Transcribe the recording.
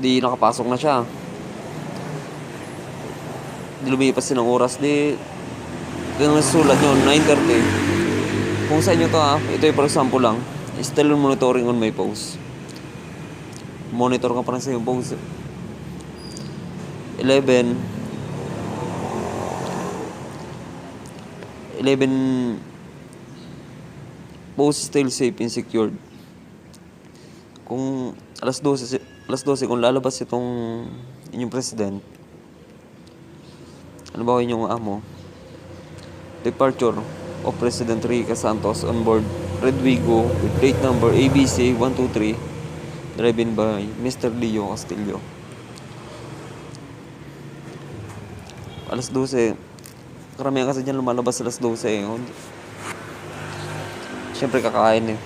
Di nakapasok na siya. Di lumipas din ng oras. Di yung nasulat nyo, 9:30. Kung sa inyo to ito yung for example lang. Still monitoring on my post. Monitor ka pa rin sa yung post. 11 post still safe and secured. Kung alas 12 kung lalabas itong inyong president, ano ba yung amo? Departure of President Rica Santos on board Red Wigo with plate number ABC 123 driven by Mr. Leo Castillo. Alas 12. Karamihan kasi dyan lumalabas alas 12. Siyempre kakain